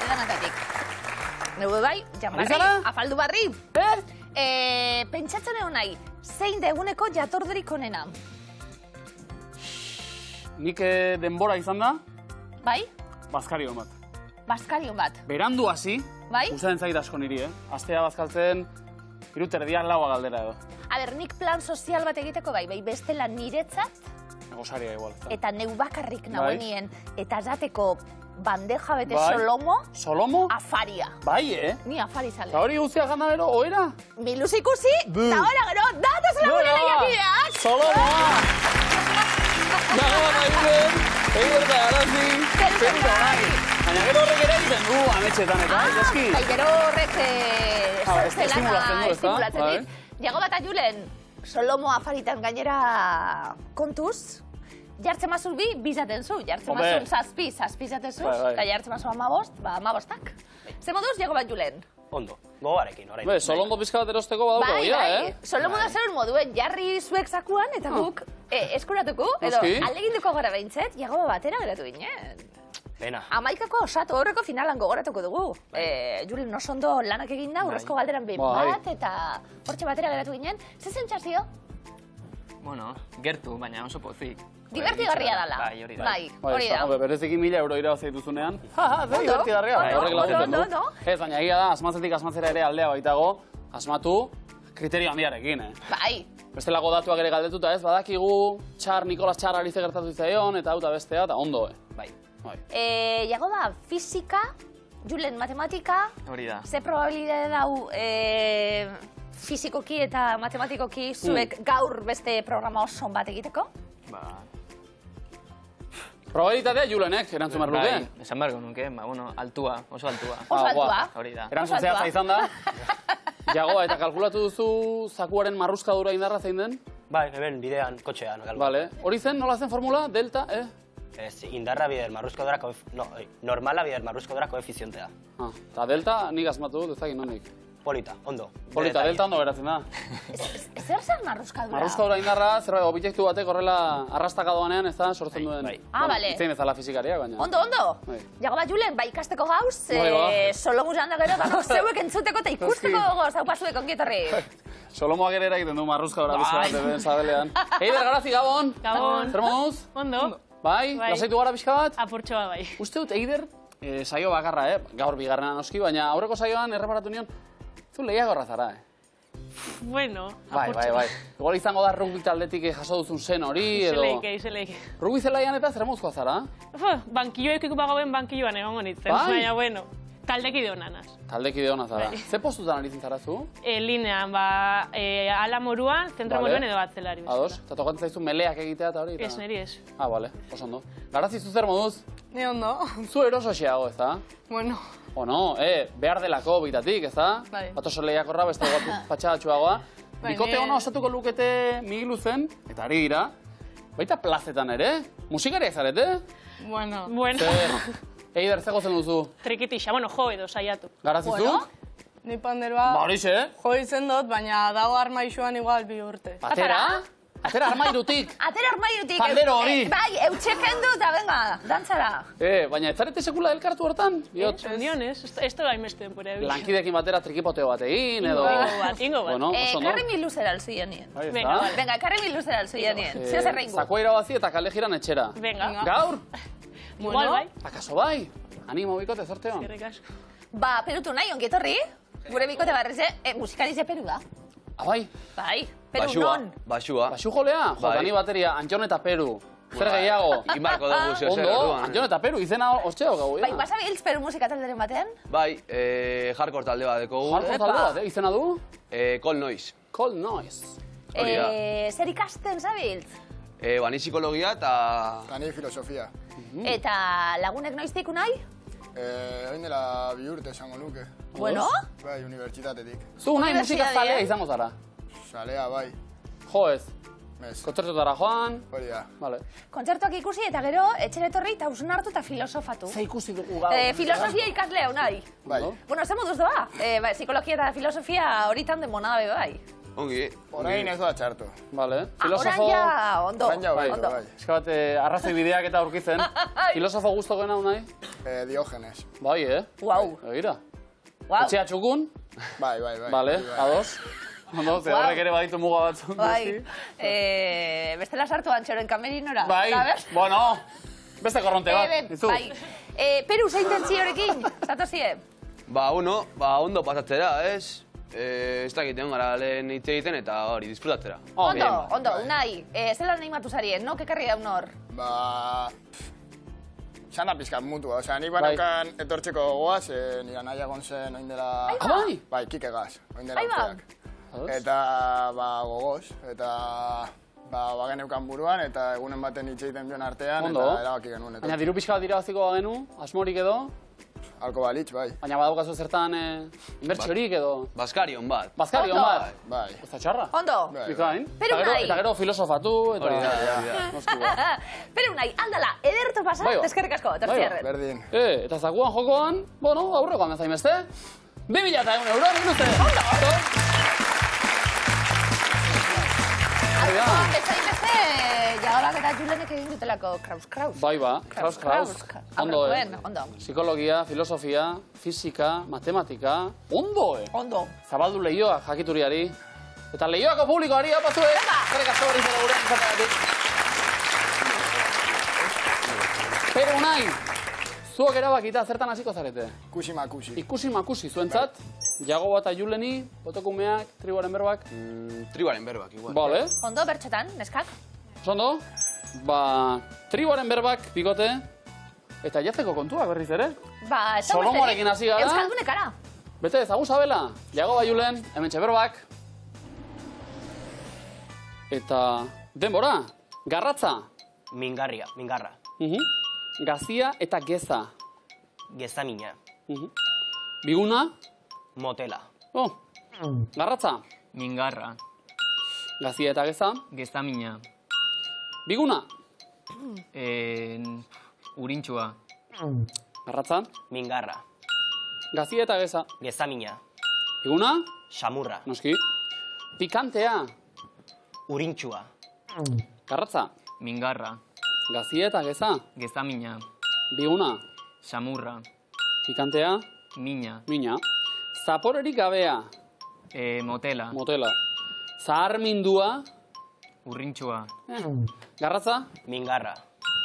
danatatik. Neu bai, jan barri, afaldu barri. Pentsatzen egon nahi, zein da eguneko jatordurik onena? Nik denbora izan da? Bai? Bazkarion bat. Bazkarion bat. Berandu hasi, bai? Usatzen zait asko niri, Astea bazkaltzen, 3:30 laua galdera edo. Nik plan sozial bat egiteko bai, bestela niretzat. Negosaria igual. Eta neu bakarrik nagoenien, eta jateko bandeja bete solomo. Solomo? Afaria. Bai, Ni afari zale. Eta hori guztia gana gero, oera? Biluz ikusi, eta ora gero, dataz lagunera jakideak! Solomoa! Dago bat aizen, egin eta garazi, zerita bai. Baina gero horrek ere egiten du, ametxetan eta, eski? Bai, gero horrek estimulatzen dit. Diago bat ajulen, solomo afaritan gainera kontuz, jartzen mazul bizaten zu, jartzen mazul zazpi zaten zu, eta jartzen mazul amabostak. Zer moduz, diago bat julen? Ondo, gogarekin, orain. Solomo pizka bat erosteko badauko goia, Solomo da zer moduen, jarri zuek zakuan, eta guk eskuratuko, edo aleginduko gara behintzet, diago batera geratu ginen. Pena. Amaikako osatu horreko finalan gogoratuko dugu. Julen osondo lanak egin da, urrezko galderan behin bat, eta hortxe batera geratu ginen. Zezen txazio? Bueno, gertu, baina oso pozik. Divertigarria dala. Bai, hori da. Bai, hori da. Berezekin 1000 euro irabazia dituzunean. Ze divertigarria. Horrek laguntzen du. Ez, baina egia da, asmatzetik asmatzera ere aldea baitago, asmatu kriterio handiarekin, Bai. Bestelako datuak ere galdetuta ez, badakigu, Nikolas Txar arize gertatu zitzaion, eta auta bestea, eta ondo, Bai. Jago da, fisika, Julen matematika. Hori da. Ze probabilidade dau fizikoki eta matematikoki zuek gaur beste programa oso bat egiteko? Probabilitatea Julenek, erantzun behar luke. Esan beharko nuke, altua, oso altua. Oso altua. Hori da. Erantzun zehatza izan da. Jagoa, eta kalkulatu duzu zakuaren marruskadura indarra zein den? Bai, eben, bidean, kotxean. Vale. Hori zen, nola zen formula? Delta, Ez, indarra bider marruzkodora, normala bider marruzkodora koefizientea. Eta delta, nik asmatu dut, ez dakit nonik. Polita, ondo. Polita, delta ondo beratzen da. Zer marruskadura? Marruskadura indarra, zerbait, objektu batek horrela arrastaka doanean, ez da, sortzen duen. Bale. Itzein bezala fizikaria, baina. Ondo. Jago bat Julen, ikasteko gauz, Solomo janda gero, danok zeuek entzuteko eta ikusteko gogoz, hau pasuek ongietorri. Solomoak ere egiten du marruskadura bizka bat den sabelean. Eider, garazi, Gabon! Gabon. Zer moduz? Ondo. Bai, lasaitu gara pixka bat? Apurtxoa bai. Uste dut, Eider, saio bakarra, gaur bigarrena noski, baina aurreko saioan erreparatu nion, zu lehiagorra zara, Bueno, Bai. Igual izango da rugby taldetik jaso duzun zen hori, edo... Izeleike. Rugby zelaian eta zer mozkoa zara? Bankilloa ikiko bagauen bankilloan egongo nintzen, baina bueno, taldekide honanaz. Taldekide hona zara. Ze postutan aritzen zara zu? Linean, ala moruan, zentro moruan edo batzelari. Ados, eta tokatzen zaizu meleak egitea eta hori? Ez, niri ez. Bale, oso ondo. Garazi zu zer moduz? Ne ondo. Zu eroso xeago, ez da? Bueno. No, behar delako bitatik, ez da? Bai. Bat oso lehiakorra, beste patxadatxuagoa. Bikote hona osatuko lukete Migilu zen, eta ari dira. Baita plazetan ere, musikariak zarete? Bueno. Eider, zego zen duzu? Trikitixa, bueno, jo edo saiatu. Garazizu? Ni panderoa jo izen dut, baina dago armaixuan igual 2 urte. Atera? Atera armairutik! Atera armairutik! Pandero hori! Bai, eutxeken dut, eta venga, dantzara! Baina ez zarete sekula elkartu hortan? Nionez, ez da gaimeste denpora. Lankidekin batera trikipoteo bat egin, edo... Ingo bat. Karri miluzera alzuia nien. Venga, karri miluzera alzuia nien. Zio zerreingu. Sakua irabazi eta kale jiran etxera. Venga. Gaur? Igual bai. Akaso bai? Animo bikote, zorte hon? Ba, perutu nahi, ongietorri. Gure bikote barrize, musikarize Peru da. Bai? Bai, Peru non. Basua. Basu jolea? Jo, dani bateria, Antxon eta Peru. Zer gehiago? Inbarko dugu zeo zer. Ondo, Antxon eta Peru, izena hortxeo gau, Bai, basabiltz Peru musika talderen batean? Bai, hardcore talde bat deko gu. Hardcore talde bat, izena du? Cold Noise. Cold Noise. Zer ikasten zabiltz? Bani psikologia eta... Kani filosofia. Eta lagunek noiztik unai? Hain dela 2 urte esango nuke. Bueno? Bai, unibertsitatetik. Zu unai musika zalea izango zara? Zalea, bai. Jo ez? Ez. Kontzertutara joan? Hori da. Vale. Kontzertuak ikusi eta gero etxera etorri eta hausnartu eta filosofatu. Ze ikusi dugu gaur? Filosofia ikaslea unai. Bai. Bueno, ze moduz doa? Psikologia eta filosofia horitan demonada be bai. Ongi. Orain ez da txarto. Vale. Orain ja, ondo. Orain ja, bai. Eska bat, arrazoi bideak eta aurkitzen. Filosofo guztokena unai? Diogenes. Bai, Guau. Egira. Guau. Etxea txukun? Bai. Vale, ados. Ondo, ze horrek ere baditu muga batzuk. Bai. Bestela sartu antxoren kamerinora. Bai, bueno, beste korronte bat. Bai. Peru, zein tentziorekin? Zatozie? Ondo pasatzera, ez? Ez dakiten gara lehen hitz egiten eta hori, disfrutatzera. Ondo, unai. Zelan animatu zarien, no? Kekarri daun hor? Xana pizkat mutua, osea, nik baneukan etortzeko goaz, nire nahiagon zen oin dela... Bai? Bai, Kike Gaz, oin dela urteak. Eta, gogoz, eta... Bageneukan buruan, eta egunen baten hitz egiten bion artean, eta erabaki genuen. Baina diru pixka bat irabaziko bagenu, asmorik edo? Halko balitz, bai. Baina badaukazu zertan inbertsiorik edo? Baskarion bat. Baskarion bat? Bai. Ez da txarra? Ondo. Bikain. Peru nahi. Eta gero filosofatu, eta... Hori da. Peru nahi, aldala, edertu pasa, deskerrik asko, tertziarren. Berdin. Eta zakuan jokoan, bueno, aurrekoan bezain beste. 2.000 euro, minuzte. Ondo. Bezain beste, Jagolak eta Julenek egin dutelako kraus. Bai ba, kraus. Ondo, Ondo. Psikologia, filosofia, fisika, matematika, ondo, Ondo. Zabaldu lehioak jakituriari. Eta lehioako publikoari, hau batzu, Zerek asko hori zera gurean izateagatik. Pero nahi, zuok erabakita zertan hasiko zarete? Ikusi makusi, zuentzat, Jago eta Juleni, botokumeak, tribuaren berbak? Tribuaren berbak, igual. Bale. Ondo, bertxetan, neskak? Ondo? Tribuaren berbak, bikote, eta jatzeko kontua berriz ere? Solomoarekin hasi gara. Euskaldunekara. Bete, ezagun zabela, Jago eta Julen, hementxe berbak. Eta, denbora, garratza. Mingarra. Gazia eta geza. Gezamina. Biguna. Motela. Garratza. Mingarra. Gazia eta geza. Gezamina. Biguna. Urintxua. Garratza. Mingarra. Gazia eta geza. Gezamina. Biguna. Xamurra. Noski. Pikantea. Urintxua. Garratza. Mingarra. Gazia eta geza. Gezamina. Biguna. Xamurra. Pikantea. Mina. Zaporerik gabea. Motela. Zaharmindua. Urrintxua. Garratza. Mingarra.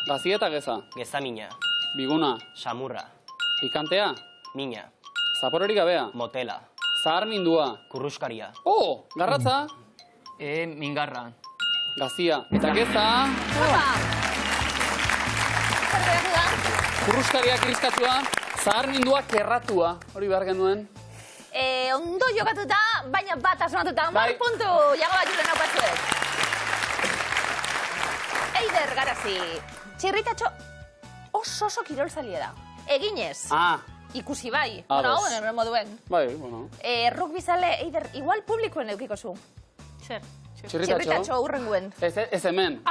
Gazia eta geza. Gezamina. Biguna. Xamurra. Pikantea. Mina. Zaporerik gabea. Motela. Zaharmindua. Kurruskaria. Garratza. Mingarra. Gazia eta geza. Kurruskaria kriskatua. Zaharmindua kerratua. Hori behar genuen. Ondo jokatuta, baina bat asmatuta. Mar puntu, Jago bat Julen haupatzuet. Eider Garazi. Txirritatxo oso kirolzalia da. Eginez. Ikusi bai. Bueno, moduen. Bai, bueno. Rugbizale, Eider, igual publikoen eukiko zu. Zer? Txirritatxo urrenguen. Ez hemen.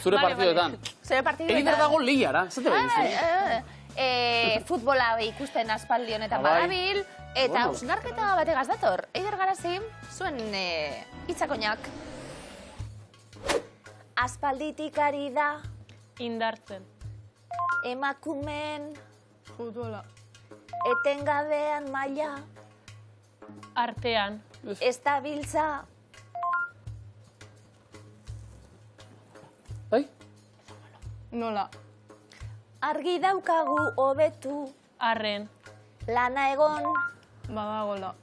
Zure partiduetan. Zure partiduetan. Eider dago lehiara. Zer egin Futbola ikusten aspaldi honetan badabil, eta hausnarketa bategaz dator. Eider Garazi, zuen hitzakoinak. Aspalditik ari da indartzen. Emakumeen futbola. Etengabean maila. Artean. Ez da biltza. Bai? Nola? Argi daukagu hobetu. Arren. Lana egon. Badagola.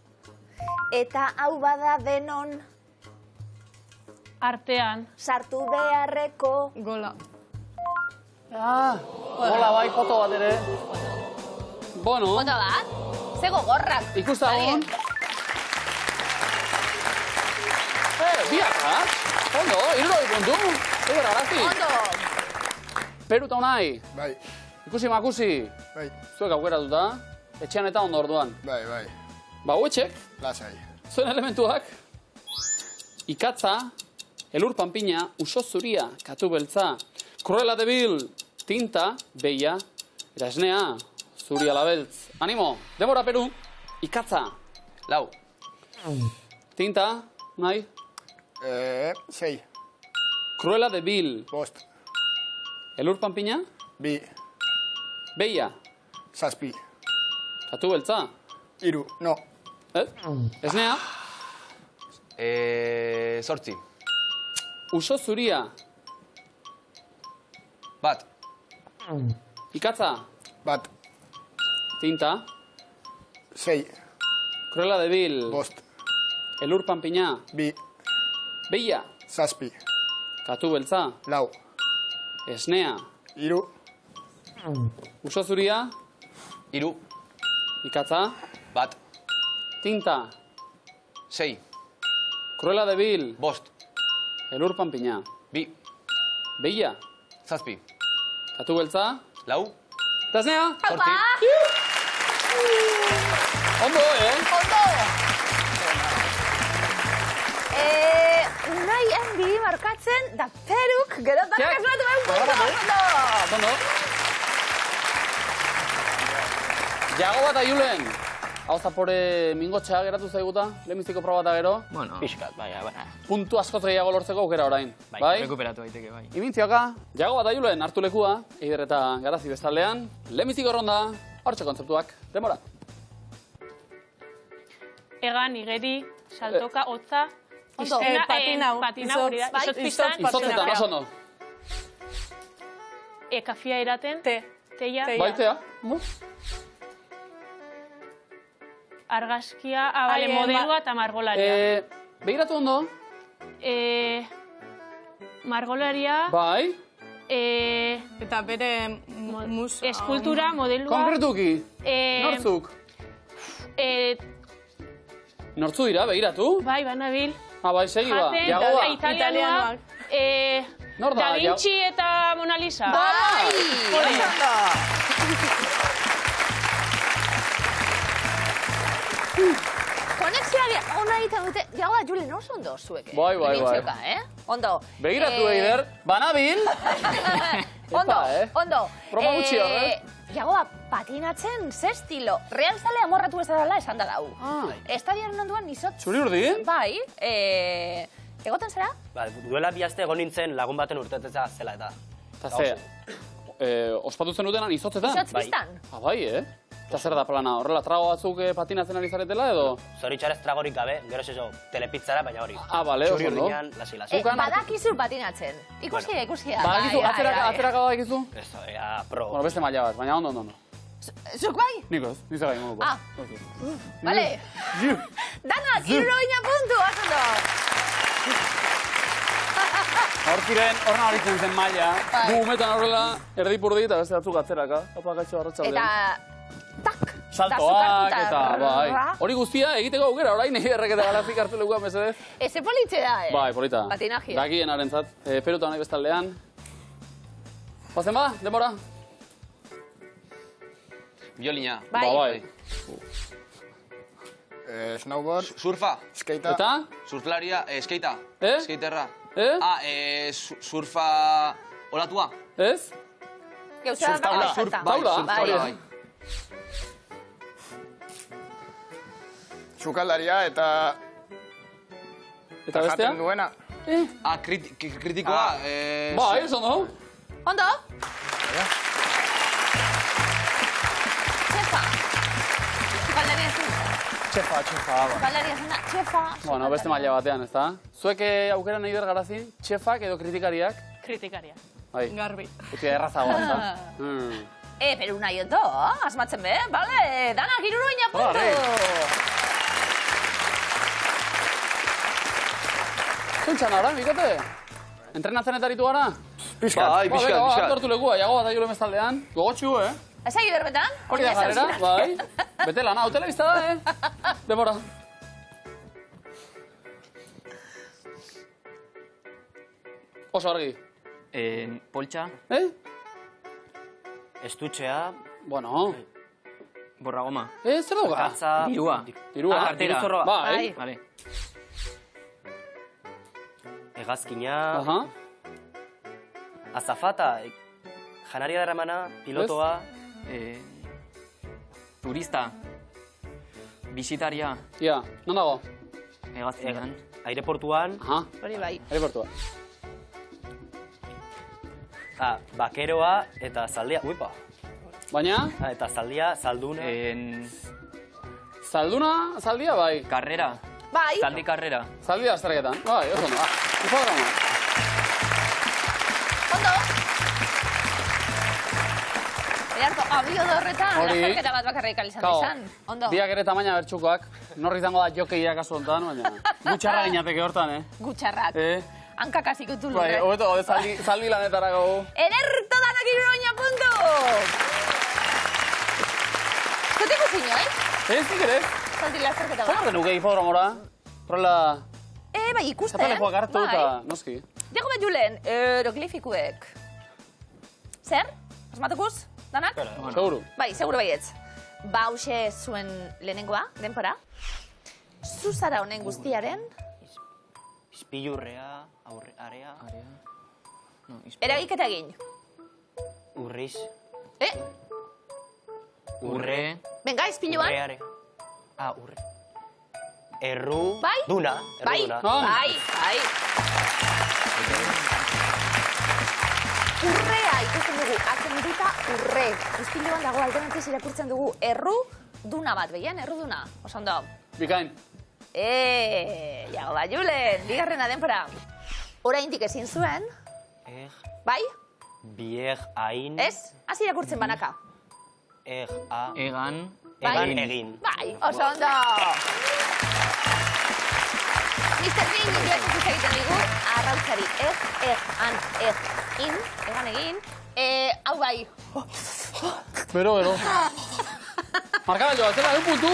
Eta hau bada denon. Artean. Sartu beharreko. Gola. Gola bai, foto bat ere. Bueno. Foto bat? Zego gorrak. Ikustagun. Biak, ondo, 60 puntu. Eider Garazi. Ondo. Peru eta unai. Bai. Ikusi makusi. Bai. Zuek aukeratuta. Etxean eta ondo orduan. Bai. Huetxek. Lasai. Zuen elementuak. Ikatza. Elur panpina. Uso zuria. Katu beltza. Cruella de Vil. Tinta. Beia. Eta esnea. Zuria labeltz. Animo. Demora Peru. Ikatza. 4. Tinta. nahi? 6. Cruella de Vil. 5. Elur panpina? 2. Beia. 7. Katu beltza? 3. No. Esnea? 8. Uso zuria? 1. Ikatza? 1. Tinta? 6. Cruella de Vil. 5. Elur panpina? 2. Beia. 7. Katu beltza? 4. Esnea? 3. Uso zuria? 3. Ikatza? 1. Tinta? 6. Cruella de Vil. 5. Elur panpina? 2. Beia. 7. Katu beltza? 4. Eta esnea? Aupa! Ondo, Ondo! Nahi handi markatzen, da peruk, gero danak esmatu behar puntu! Ondo. Jago bat Julen. Hau zapore mingotxea geratu zaiguta, lehenbiziko proba eta gero. Bueno, Pixkat, baina. Puntu askoz gehiago lortzeko aukera orain. Bai? rekuperatu daiteke, bai. Imintzioka, jago bat Julen hartu lekua, Eider eta Garazi bestaldean. Lehenbiziko ronda, hortxe kontzeptuak. Demora. Egan, igeri, saltoka, hotza, Ondo. Patinau. patinau, hori da, Bai, izotz pistan, Izotzetan, oso ondo. Kafia eraten, teia, Teia. Baitea. argazkia, bale, modelua eta margolaria. Begiratu ondo. Margolaria, Bai. Eta bere eskultura, modelua, Konkretuki. Nortzuk. Nortzu dira, begiratu. bai, banabil, Bai, segi ba. jaten, Jagoa. italianoak, Nor da? Da Vinci eta Mona Lisa. Bai! Konexioa ona egiten dute, jago da Julen oso ondo zuek. Bai. Imintzioka, Ondo. Begiratu, Eider. Banabil. Ondo, Epa, ondo. Broma gutxi hor, Jago da, patinatzen ze estilo. Real zale amorratu ez dela esan da lau. Estadiaren onduan izotz. Zuri urdi? Bai. Egoten zera? Ba, duela bi aste egon nintzen lagun baten urtetetza zela eta. Eta ze, ospatu zen utenan izotzetan? Izotz biztan? Bai, Eta zer da plana, horrela trago batzuk patinatzen ari zaretela edo? Zoritxarez tragorik gabe, gero zezo telepizzara, baina hori. Bale, oso Txuri ondo. urdinean, lasi. Badakizu patinatzen. Ikusia. Badakizu, atzeraka badakizu? Ez, pro. Bueno, beste maila bat, baina ondo. Zuk bai? Nik ez, nizera ingo. Bale. Danak, irroina puntu, azondo. Hor nabaritzen zen maila. Gu umetan horrela, erdipurdi eta beste batzuk atzeraka. Opa, gaitxo, arratsaldean. Eta... Tak! Saltoak eta, bai. Hori guztia egiteko aukera, orain Eiderrek eta Garazik hartu lekuan mesedez. Eze politxe da, Bai, polita. Patinajia. Dakien arentzat. Peruta nahi bestaldean. Pazen ba, demora. Biolina. Bai. Snowboard. Surfa. Skatea. Eta? Surflaria, skatea. Skaterra. Surfa... Olatua. Ez? Gauzea da, Taula? Bai. Sukaldaria eta... Eta bestea? Jaten duena. Kritikoa. Bai, oso ondo. Ondo? Txefa. Sukaldaria zena. Txefa. Sukaldaria zena, txefa. Bueno, beste maila batean, ezta? Zuek aukeran Eider Garazi, txefak edo kritikariak? Kritikaria. Bai. Garbi. Utia errazagoa, ezta? Peru nahi ondo, asmatzen be, bale, danak iruruina puntu. Zuntxan ara, bikote? Entrenatzen eta aritu gara? Piskat. Bai, pixkat. Hartu lekua, jago bat Julen bestaldean. Gogotxu, Ezagi berbetan? Hori da jarrera, bai. Bete lana, hau telebizta da, Demora. Oso argi. Poltsa, Estutxea, Bueno. borragoma. Zer duga? katza... Dirua. Dirua. Kartera. Diruzorroa. Bai. Vale. Hegazkina, Aha. azafata, janaria darramana, pilotoa, Turista. Bisitaria. Ia, non dago? Hegazkinan. aireportuan. Hori bai. Aireportua. Bakeroa eta zaldia. Uipa. Baina? Eta zaldia, zalduna. Zaldia bai. Karrera. Bai. Zaldi karrera. Zaldia azterketan. Bai, oso ondo. Hipograma. Ondo. Beharko, abiodo horretan, lasterketa bat bakarrik izan. Ondo. Biak ere tamaina bertxukoak. Norri izango da jokeiak kasu hontan, baina gutxarra ginateke hortan, Gutxarrak. Hankak hasiko du Bai, lurre. hobeto, zaldi lanetara gogu. Ederto danak iruroina puntu! Zute ikusin, oi? Zik ere? Zaldi lasterketa bat. Zagarte nuke hipogramora? Horrela... Bai, ikusten. Zapalekoak hartu eta noski. Diego bat julen, eroglifikuek. Zer? Asmatukuz? Danak? Seguru. Bai, seguru baietz. Ba, hause zuen lehenengoa, denpora. Zuzara honen guztiaren. Ispilurrea, area. Eragiketa egin. Urriz. Urre. Venga, izpiluan. Urreare. Urre. Erru. Bai? Duna. Bai, bai. Urrea ikusten dugu, atzen duta urre. Izpiluan dago alternatiz irakurtzen dugu erru duna bat, behian, erru duna. Osondo. Bikain. Jago bat julen, bigarrena denpora. Oraindik ezin zuen. Bai? Bieg, hain. Ez? Hasi irakurtzen banaka. Egan. Egin. Bai, oso ondo. Mr. Bean inglesez hitz egiten digu, arrautzari egan egin. Hau bai. Bero. Markara joa, zela, un puntu.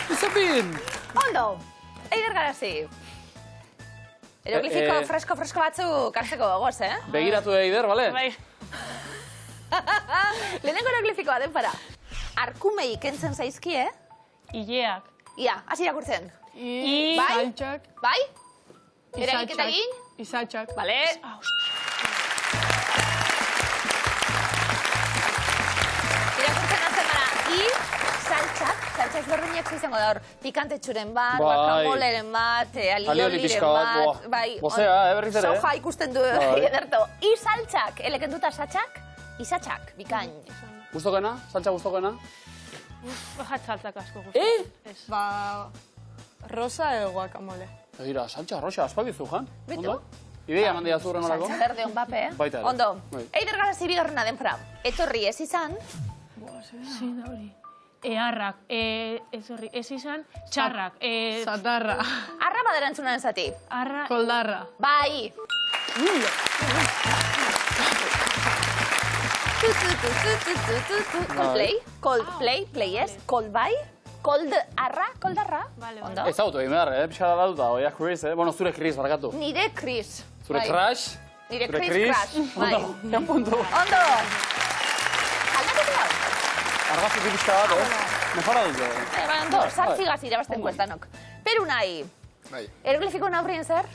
Mr. Bean. Ondo, eider garazi. Eroglifiko fresko batzuk hartzeko gogoz, Begiratu eider, bale? Bai. Lehenengo eroglifikoa denpara. Arkumei kentzen zaizkie, Ileak. Ia, hasi irakurtzen. Izaltxak. Bai? Eragiketa egin? Izaltxak. Bale. Irakurtzen hatzen gara. Saltxa ezberdinak izango da hor. Pikantetxuren bat, guakamoleren bat, alioliren bat. Bai. Bozea, berriz ere. Soja ikusten du ederto. Izaltxak, elekenduta satxak, izatxak, bikain. Guztokena? Saltxa guztokena? Bajat saltzak asko guzti. Ba, rosa edo guacamole. Egira, saltxa, roxa, aspaldizu, jan? Bitu? Ideia mandia zurren horako? Saltxa berde hon bape, Baita ere. Ondo. Eider garazi bigarrena denpora. Etorri ez izan. Sí, da hori. Eharrak, ez izan, txarrak. Zatarra. Arra baderantzunan zati. Arra... Koldarra. Bai. Coldplay, playez, coldbai, koldarra. Ondo? Ez auto egin behar, pixara baduta, oia Chris, bueno, zure Chris, barkatu. Nire Chris. Zure Crash. Nire Chris Crash. Ondo, jan puntu. Ondo. Aldatuko da? Argazuki pixka bat, mejora dut. Bai, ondo, sartzigaz irabazten kuestanok. Peru nahi. Bai. Eroglifikoen aurrien zer?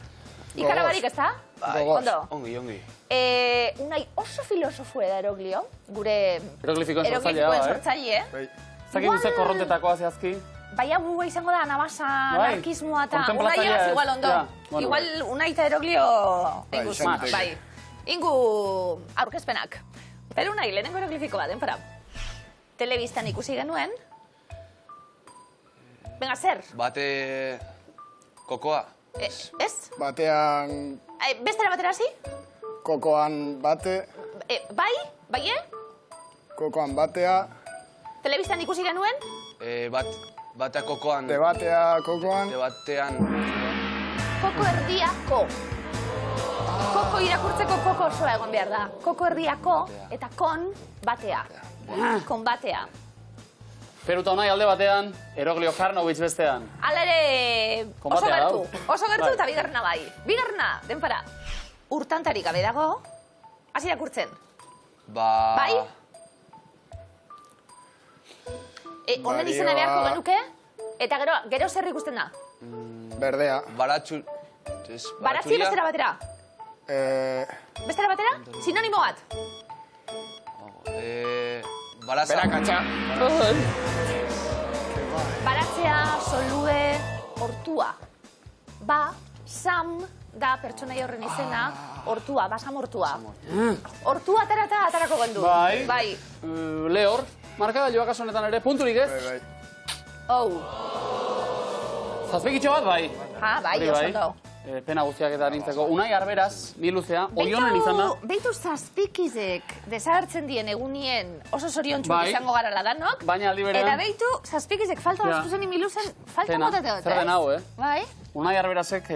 Ikarabarik ez da? Ondo. Ongi. Unai oso filosofo da eroglio, gure Eroglifikoen eroglifikoen sortzaile. Zaki duze korrontetako azazki? Bai, hau izango da, anabasa, anarkismoa eta kontemplatzailea unaiaz igual ondo. Ja, Igual unai eta eroglio inguz. izan Bai, ingu aurkezpenak. Pero unai, lehenengo eroglifiko bat, denpora. Telebistan ikusi genuen. Venga, zer? Bate... Kokoa. Ez? Batean Bestera batera hasi? kokoan bate, Bai? Bai, kokoan batea, Telebistan ikusi genuen? Batea kokoan... debatea kokoan, Debatean... Koko erdiako. Koko irakurtzeko koko osoa egon behar da. Koko erdiako eta kon batea. Kon batea. Peruta honai alde batean, Eroglio Karnovitz bestean. Hala ere, oso Konbatea, gertu. Oso gertu eta bigarrena bai. Bigarrena, denpara. Urtantarik gabe dago, hasi irakurtzen. Bai? Honen izena beharko genuke, eta gero zer ikusten da? berdea, Baratxu... Baratzi bestera batera. Bestera batera? Sinonimo bat. Baraza... berakatxa, Basea, solue, hortua. Ba, Sam da pertsonaia horren izena, hortua, basam hortua. Hortua atarako gendu. Bai. Lehor, markagailoa kasu honetan ere, punturik ez? Bai. Oh. Zazpikitxo bat, bai. Bai, oso ondo. Pena guztiak eta nintzeko. Unai Arberaz, ni luzea, oionen izan da. Beitu zazpikizek desagertzen dien egunien oso zoriontzuk izango garala danok. Baina aldi berean. Eta beitu zazpikizek falta baztu zen imiluzen, falta motate dut, zer den hau, Bai. Unai Arberazek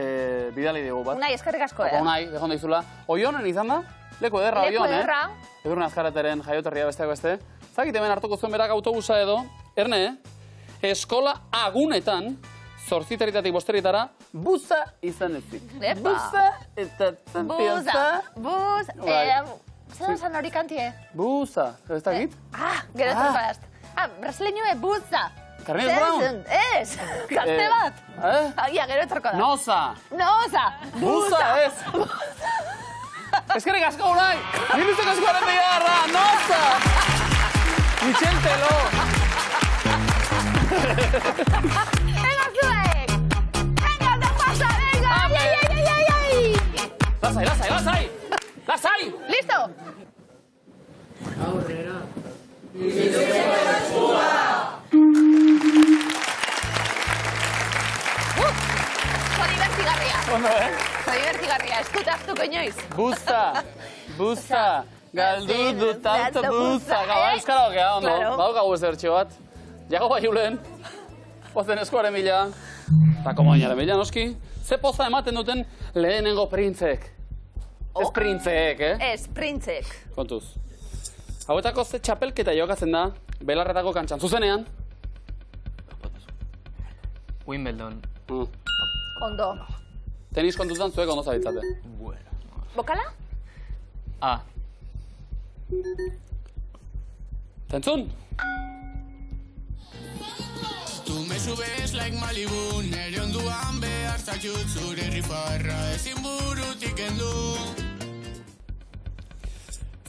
bidali dugu bat. Unai, eskerrik asko, Unai, behon daizula. Oionen izan da, leku ederra oion, Leku ederra. Edurne azkarateren jaioterria besteak beste. Zakit hemen hartuko zuen berak autobusa edo, erne, eskola agunetan, 8:00-tatik 5:00-tara, buza izan ezik. Buza eta zampiaza. Zer zan hori kantie? Buza, ez dakit? Gero trupast. Brasileño buza. Carneros Brown? Ez, karte bat. Ia, gero etorko da. Noza. Buza, ez. Eskerrik asko, Unai. Niluzeko eskuaren bigarra, Noza. Michel Teló. Venga, zuek. Venga, te pasa, venga. Ai. Lasai. Listo. Aurrera. Divertigarria, eskutaztuko inoiz. Buza, galdu dut autobuza. Gaba, euskara hokea, ondo. Badaukagu ez bertxio bat. Jago bai julen, pozen eskuaren mila. Eta komoinaren mila, noski. Ze poza ematen duten lehenengo printzek. Ez printzek, Ez printzek. Kontuz. Hauetako ze txapelketa jokatzen da, belarretako kantxan. Zuzenean? Wimbledon. Ondo. Tenis kontutan zuek ondo zabitzate. Bokala? A. Tentzun? Tu me subes like Malibu, nere onduan behar zaitut zure rifarra ezin burutik endu.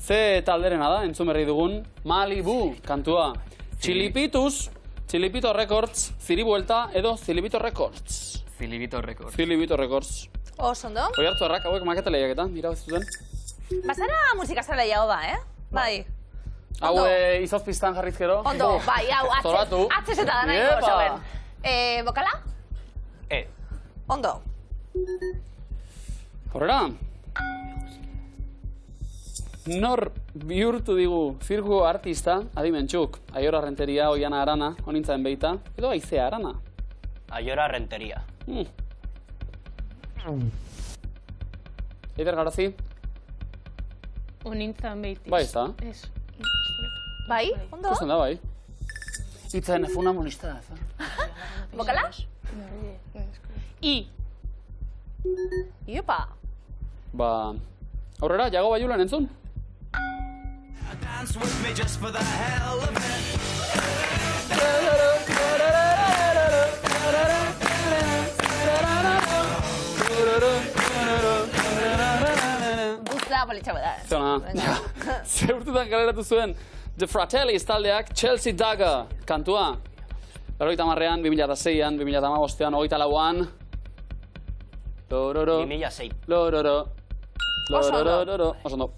Ze talderena da, entzun berri dugun, Malibu kantua. Txilipituz, Txilipito Records, Ziribuelta edo Zilibito Records. Zilibito Records. Oso ondo. Hoi hartu errak, hauek maketa lehiaketa, mira bezuten. Bazara musika zara lehiago ba, Bai. Hau izozpiztan jarrizkero. Ondo, bai, hau, atzez eta da nahiko oso ben. Bokala? Ondo. Horrela. Nor bihurtu digu zirku artista, adimentxuk, Aiora Renteria, Oiana Arana, honintzaen beita, edo Aizea Arana. Aiora Renteria. Eider Garazi? Honintzaen beiti. Bai, ez da? Bai, ondo. Zuzen da, bai. Itzen funamonista da, Bokala? I. Iopa. Ba, aurrera, Jago Baiulan entzun? Dance with me just for the hell of it. Buza politxago da. Zona, ze urtetan kaleratu zuen The Fratellis taldeak Chelsea Dagger kantua. 2010an, 2006an, 2015an, 24an. Lororo. 2006. Lororo. Lororo. Oso ondo.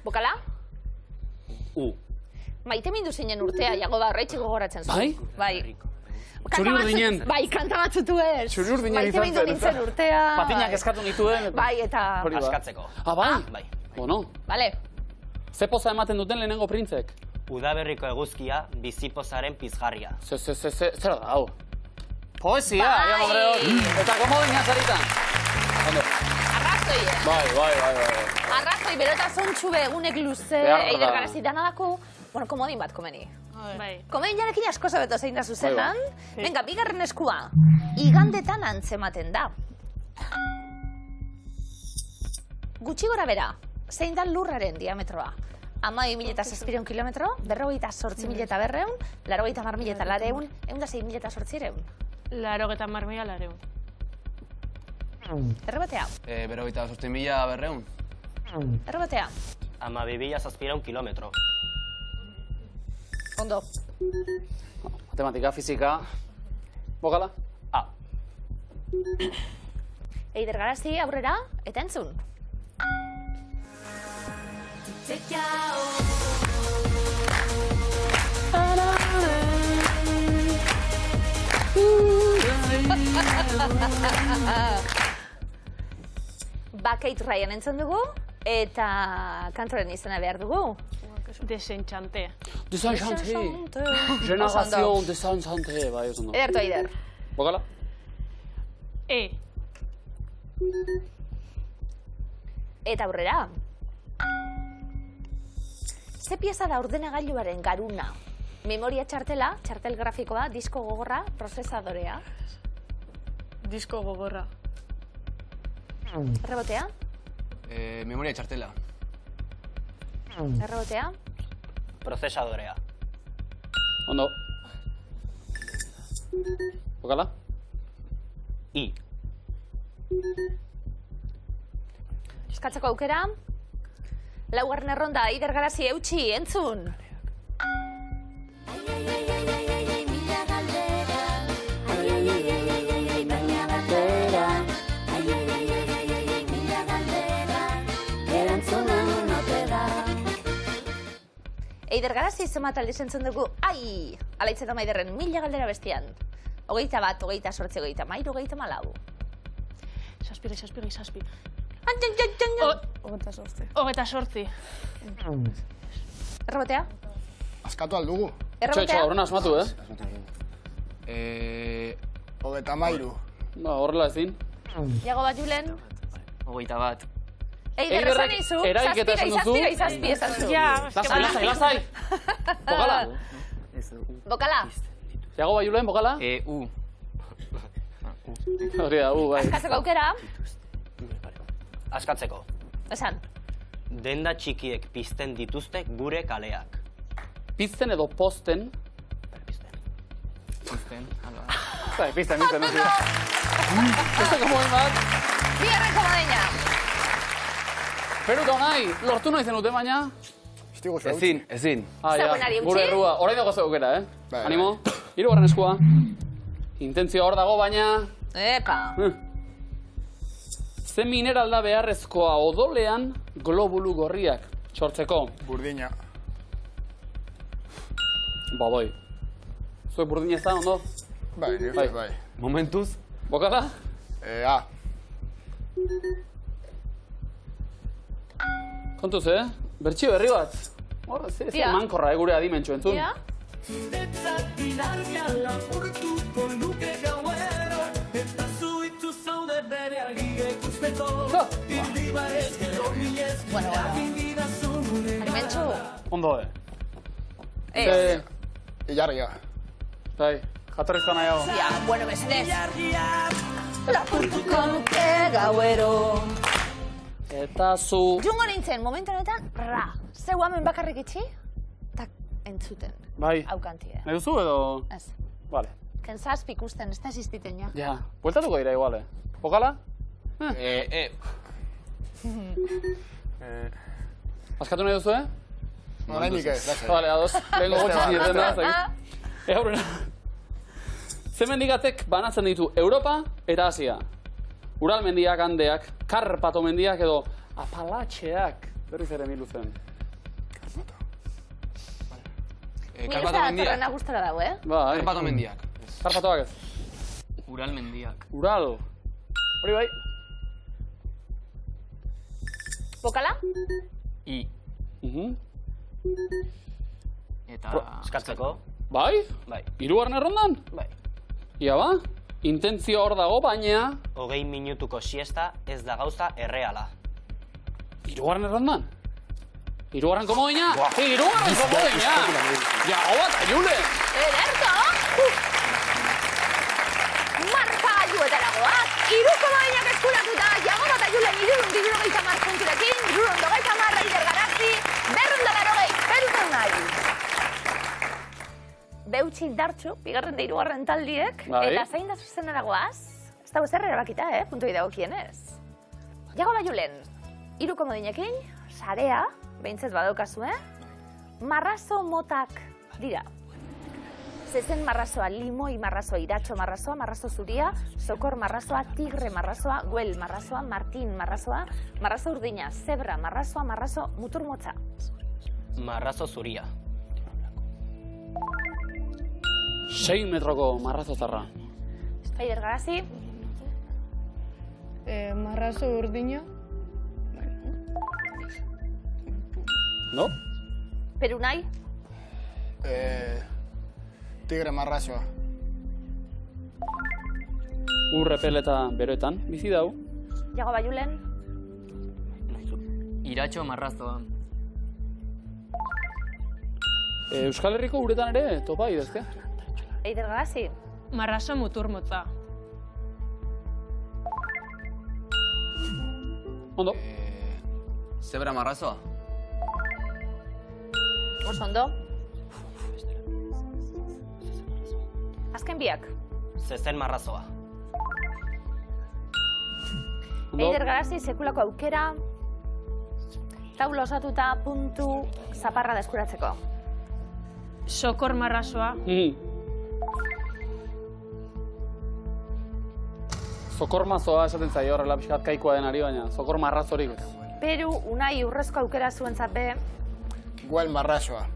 Bokala? Maite mindu zinen urtea, Jago da horreitxik gogoratzen zuen. Bai? Bai. Txuri urdinen. Bai, kanta batzutu ez. Txuri urdinen izan zen. Maite mindu nintzen urtea. Patinak eskatu nituen. Bai, eta... Askatzeko. Bai? Bai. Bueno. Vale. Ze poza ematen duten lehenengo printzek? Udaberriko eguzkia, bizipozaren pizgarria. Zer da, hau? Poesia, Jago Breok. Eta komodina zaritan. Ondo. Arrazoi, Bai. Arrazoi, berota zontxu egunek luze, Eider Garazi danadako, bueno, komodin bat komeni. Bai. Komodin jarekin asko zabeto zein da zuzenan. Venga, bigarren eskua. Igandetan antzematen da. Gutxi gora bera, zein da lurraren diametroa? 12.700 kilometro, 48.200, 80.200, 106.800. 80.000. Errebatea. 48.900. Errebatea. 12.700 kilometro. Ondo. Matematika, fizika... Bokala? A. Eider Garazi aurrera, eta entzun. Bakeit Ryan entzun dugu, eta kantoren izena behar dugu. Desenchante. Desenchante. Generación desenchante. Bai, oso ondo. Edertu, Eider. Bokala? E. Eta aurrera. Ze pieza da ordenagailuaren garuna? Memoria txartela, txartel grafikoa, disko gogorra, prozesadorea. Disko gogorra. Errebotea? Memoria txartela. Errebotea? Prozesadorea. Ondo. Bokala? I. Eskatzeko aukera. Laugarren erronda, Eider Garazi eutxi, entzun. Eider Garazi zenbat aldiz entzun dugu, ai! Alaitzeta Maiderren 1000 galdera bestian. 21, 28, 30, 34. Saspire. Hogeita sortzi. Errebotea? Askatu aldugu. Errebotea? Horren asmatu, Hogeita mairu. Horrela ezin. Iago bat Julen. 21. Eider esan izu, zazpi esan zu. Lasai. Bokala? Bokala? Iago bai Julen, bokala? U. Hori da, bai. Askatzeko aukera? Askatzeko. Esan. Denda txikiek pizten dituzte gure kaleak. Pizten edo posten? Pizten, hala. Zai, pizten. Este komodin bat. Bigarren komodina. Peruka honai, lortu nahi zenute baina? Ezin. Zagoenari utzi? Gure errua, orain dago zeukera, Bai. Animo, hirugarren eskua. Intentzio hor dago baina... Epa. Ze mineral da beharrezkoa odolean globulu gorriak sortzeko? Burdina. Bai. Zuek burdina ez da, ondo? Bai. Momentuz. Bokala? A. Kontuz, Bertxio berri bat. Horra, ze mankorra gure adimentxo entzun. Ja? Bueno. Arimentxo. Ondo, Ez. Ilargia. Bai, jatorrizko nahi hau. Ja, bueno, mesedez. Lapurtuko nuke gauero. Eta zu... Jungo nintzen, momentu honetan, ra. Zeu hamen bakarrik itxi, eta entzuten. Bai. Haukantie. Nahi duzu edo... Ez. Vale. Kenzazpi ikusten, ez da existiten, ja. Ja, bueltatuko dira iguale. Bokala? Askatu nahi duzu, Horainik ez. Vale, ados. Lehenko gotxik nirten da, zagit. Aurrera. Ze mendikatek banatzen ditu Europa eta Asia. Ural mendiak, Andeak, Karpato mendiak edo Apalatxeak. Berriz ere miluzen. Karpato mendiak. Torrena gustora dago, Bai. Karpato mendiak. Karpatoak ez. Ural mendiak. Ural. Hori bai. Bokala? I. Eta... Eskatzeko? Bai? Bai. Hirugarren errondan? Bai. Ia ba? Intentzio hor dago, baina... 20 minutuko siesta ez da gauza erreala. Hirugarren errondan? Hirugarren komodina? Hirugarren komodina! Jago bat, Julen! Ederto! Marka gailuetara goaz! Hiru komodinak eskuratuta, Jago bat Julen 370 punturekin, 330 Eider Garazi, 280 Peruka unai. Beutxi dartxu, bigarren da hirugarren taldiek, eta zein da zuzenera goaz? Ez dago zer erabakita, puntoi dagokienez. Jago bat Julen, 3 komodinekin, sarea, behintzet badaukazu, marrazo motak dira. zezen marrazoa, limoi marrazoa, iratxo marrazoa, marrazo zuria, sokor marrazoa, tigre marrazoa, guel marrazoa, martin marrazoa, marrazo urdina, zebra marrazoa, marrazo mutur motza. Marrazo zuria. 6 metroko marrazo zarra. Eider Garazi. Marrazo urdina. No? Perunai. Tigre marrazoa. Urrepel eta beroetan, bizi dau. Jago Baiulen. Iratxo marrazoa. Euskal Herriko uretan ere topa idezke. Eider Garazi. Marrazo mutur motza. Ondo. Zebra marrazoa. Oso ondo. Azken biak. Zezen marrazoa. Eider Garazi, sekulako aukera. Taula osatuta puntu zaparra deskuratzeko. Sokor marrazoa. Zokor mazoa esaten zaio horrela pixkat kaikoa denari, baina zokor marrazorik. Peru, Unai urrezko aukera zuentzat be. Guel marrazoa.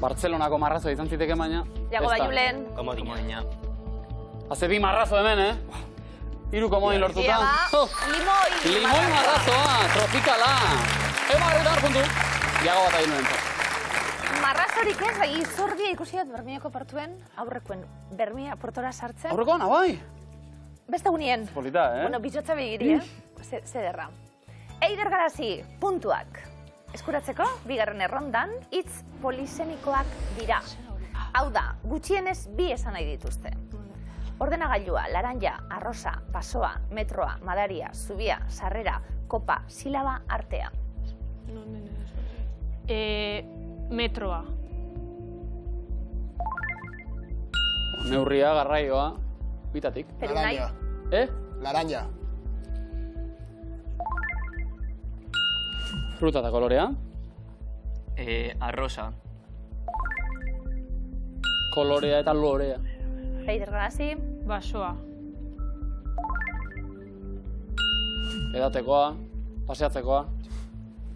Bartzelonako marrazoa izan ziteke baina. Jago Baiulen. Komodina. Haze bi marrazo hemen, Hiru komodin lortuta. Limoi. Limoi marrazoa, tropikala. Emarretar puntu. Jago bat egin nuen. Marrazorik ez, bai, izordia ikusi dut Bermeoko portuen, aurrekoen Bermea portora sartzen. Aurrekoan, bai? Beste unien. Polita, Bueno, bitxotza begiri, Zederra. Eider Garazi, puntuak. Eskuratzeko, bigarren errondan, hitz polisemikoak dira. Hau da, gutxienez bi esan nahi dituzte. Ordenagailua, laranja, arrosa, pasoa, metroa, madaria, zubia, sarrera, kopa, silaba, artea. Metroa. Neurria, garraioa, bitatik. Perunai. Laranja. Fruta eta kolorea. Arrosa. Kolorea eta lorea. Eider Garazi. Basoa. Edatekoa, paseatzekoa.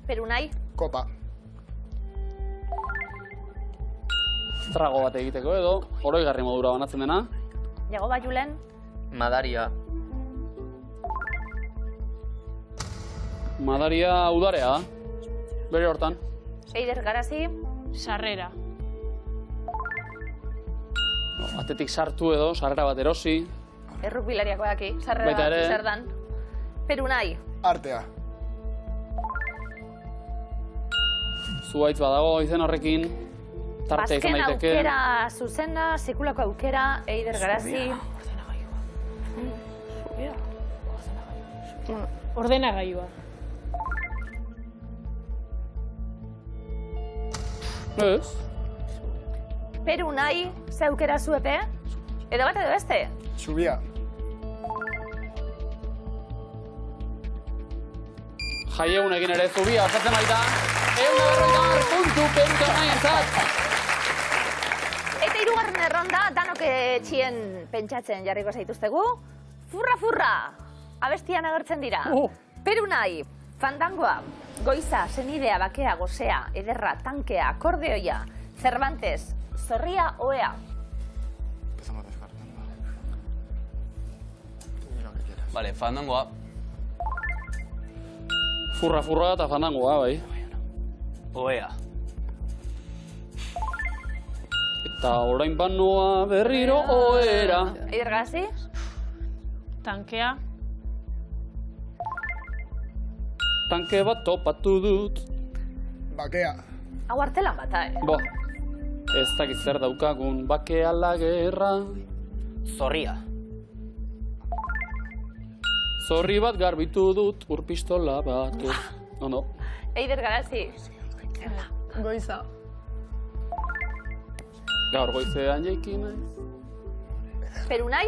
Perunai. Kopa. Trago bat egiteko edo, oroigarri modura banatzen dena. Jago Baiulen. Madaria. Madaria udarea, bere hortan. Eider Garazi. Sarrera. Atetik sartu edo, sarrera bat erosi. Errukbilariako daki, sarrera Baita ere. zer dan. Perunai. Artea. Zuhaitz badago izen horrekin. Tarte izan Azken daiteke. aukera zuzena, sekulako aukera, Eider Garazi. Ordenagailua. Ez. Perunai, ze aukera zuepe? Edo bat edo beste? Zubia. Jaieunekin ere zubia osatzen baita. 140 puntu peruta nahientzat. Eta hirugarren erronda, danok etxien pentsatzen jarriko zaituztegu. Furra, furra! Abestian agertzen dira. Perunai, fandangoa, goiza, senidea, bakea, gozea, ederra, tankea, akordeoia, Cervantes, zorria, oea. Vale, fandangoa. Furra, furra eta fandangoa, bai. Oea. Eta orain banoa berriro oera. Eider Garazi? Tankea. Tanke bat topatu dut. Bakea. Hau artelan bata, Bo, ez dakit zer daukagun bakea la gerra. Zorria. Zorri bat garbitu dut urpistola bat. Ondo. Eider Garazi? Goiza. Gaur goizean jaikin naiz. Perunai?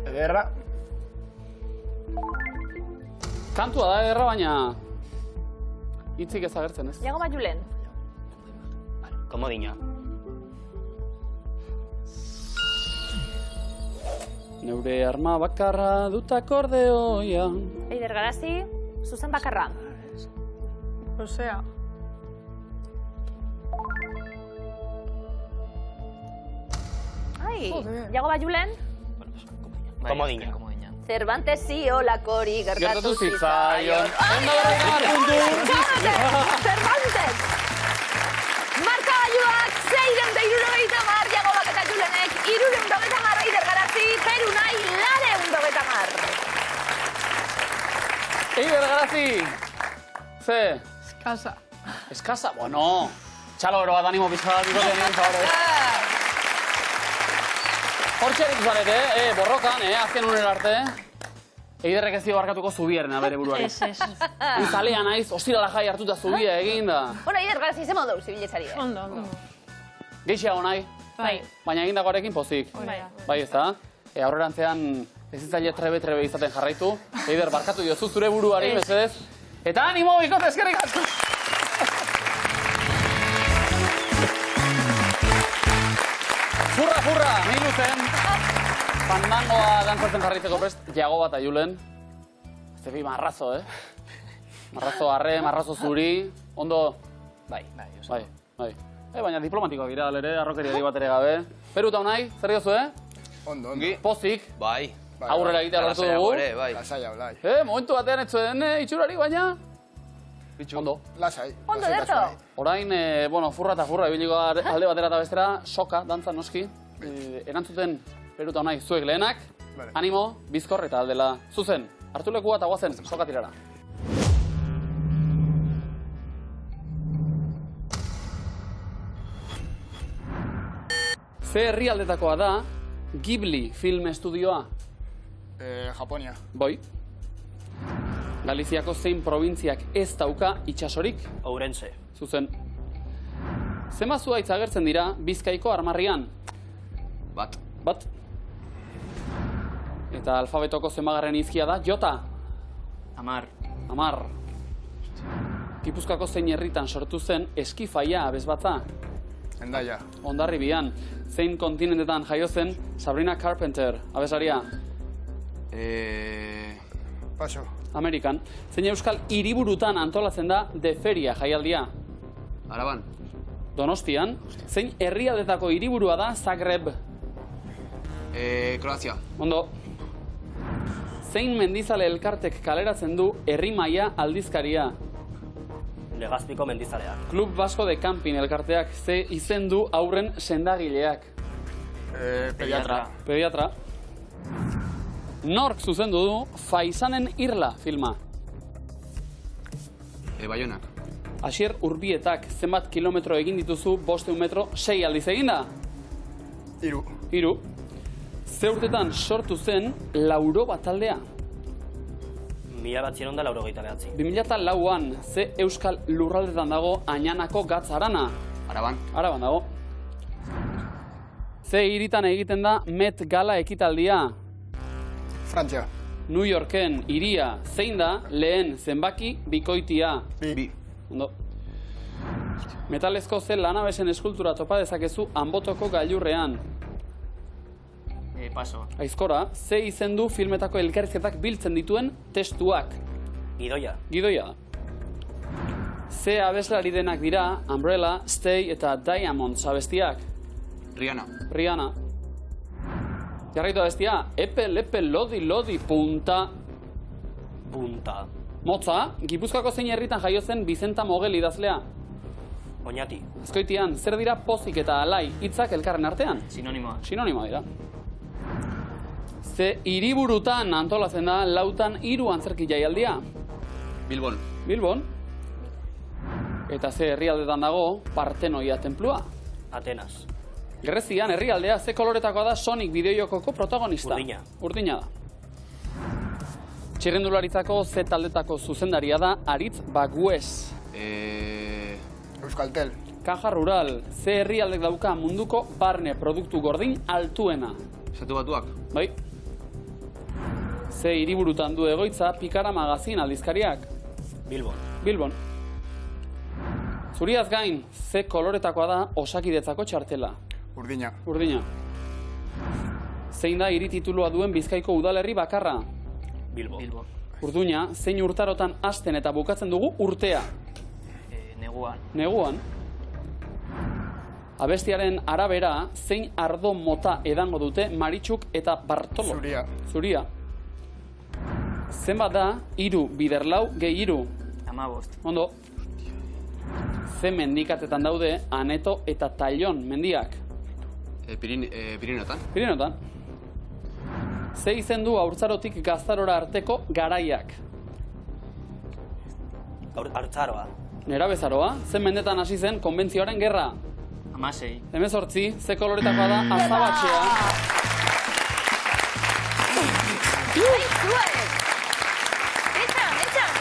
Ederra. Kantua da ederra, baina hitzik ez agertzen ez. Jago bat Julen. Komodina. Neure arma bakarra dut akordeoia. Eider Garazi, zuzen bakarra. Osea. Ai, jago bat Julen. Komodina. Cervantes ziolakori gertatu zitzaion. Cervantes! Marka gailuak 670 jago bat eta Julenek 390 Eider Garazi, Peru nahi 290. Eider Garazi! Ze? Eskasa. Eskasa? Bueno, txalo ero bat animo pizkadak ikoten egin zaborez. Hortxe erik zarete, borrokan, azken unera arte. Eiderrek ez dio barkatuko zubieren bere buruari. Ez. Zalea naiz, ostirala jai hartuta zubia egin da. Bueno, Eider Garazi, ze modu zibilezari. Ondo. Geixiago nahi, Bai. baina egindakoarekin pozik. Bai, ez da? Aurrerantzean ez izaile trebe izaten jarraitu. Eider, barkatu diozu zure buruari, mesedez. Eta animo, bikote, eskerrik asko! Furra, nilu zen. Fandangoa dantzatzen jarraitzeko prest, jago bat Julen. Zebi marrazo, Marrazo arre, marrazo zuri. Ondo? Bai. Baina diplomatikoak gira, ere, arrokeria bat ere gabe. Peru eta unai, zer diozu, Ondo. Pozik. Bai. Aurrera egitea lortu dugu. Lasaia, blai. Momentu batean ez zuen itxurari, baina... Ondo. Lasai. Ondo, derto. Orain, furra eta furra, ibiliko alde batera eta bestera, soka, dantza noski. Erantzuten Peru eta unai, zuek lehenak, animo, bizkor eta aldela zuzen. Hartu lekua eta guazen, soka tirara. Ze herrialdetakoa da Ghibli film estudioa? Japonia. Boi. Galiziako zein probintziak ez dauka itxasorik? Ourense. Zuzen. Zema zuhaitz agertzen dira Bizkaiko armarrian? Bat. Eta alfabetoko zemagarren izkia da jota? 10. Gipuzkoako zein herritan sortu zen eskifaia abesbatza? Hendaia. Hondarribian. Zein kontinentetan jaio zen Sabrina Carpenter abesaria? Paso. Amerikan. Zein euskal hiriburutan antolatzen da De Feria jaialdia? Araban. Donostian. Zein herrialdetako hiriburua da Zagreb? Kroazia. Ondo. Zein mendizale elkartek kaleratzen du Herri Maia aldizkaria? Legazpiko mendizaleak. Klub Basko de Camping elkarteak ze izen du aurren sendagileak? Pediatra. Nork zuzendu du Faisanen Irla filma? Baionak. Asier Urbietak zenbat kilometro egin dituzu 500 metro 6 aldiz eginda? 3. Ze urtetan sortu zen Lauroba taldea? 1989. 2004an, ze euskal lurraldetan dago Añanako gatz harana? Araban dago. Ze hiritan egiten da Met Gala ekitaldia? Frantzia. New Yorken hiria zein da lehen zenbaki bikoitia? Bi. Ondo. Metalezko ze lanabesen eskultura topa dezakezu Anbotoko gailurrean? Paso. Aizkora, ze izen du filmetako elkarrizketak biltzen dituen testuak? Gidoia. Gidoia. Ze abeslari denak dira Umbrella, Stay eta Diamonds abestiak? Rihanna. Jarraitu abestia, epe, lodi, punta. Motza, Gipuzkoako zein herritan jaio zen Bizenta Mogel idazlea? Oñati. Azkoitian, zer dira pozik eta alai hitzak elkarren artean? Sinonimoa dira. Ze hiriburutan antolatzen da lautan 3 antzerki jaialdia? Bilbon. Eta ze herrialdetan dago Partenoia tenplua? Atenas. Grezian herrialdea ze koloretakoa da Sonic bideojokoko protagonista? Urdina da. Txirrindularitzako ze taldetako zuzendaria da Aritz Baguez? Euskaltel. Caja Rural, ze herrialdek dauka munduko barne produktu gordin altuena? Estatu Batuak. Bai. Ze hiriburutan du egoitza Pikara Magazin aldizkariak? Bilbon. Bilbon. Zuriaz gain, ze koloretakoa da Osakidetzako txartela? Urdina. Urdina. Zein da hiri titulua duen Bizkaiko udalerri bakarra? Bilbo. Urduña, zein urtarotan hasten eta bukatzen dugu urtea? Neguan. Neguan. Abestiaren arabera, zein ardo mota edango dute Maritxuk eta Bartolo? Zuria. Zenbat da, 3 bider 4 gehi 3? 15. Ondo. Ze mendikatetan daude Aneto eta Taillon mendiak? Pirinotan. Pirinotan. Ze izen du Haurtzarotik Gaztarora arteko garaiak? Haurtzaroa. Nerabezaroa, zen mendetan hasi zen konbentzioaren gerra? 16. 18, ze koloretakoa da azabatxea?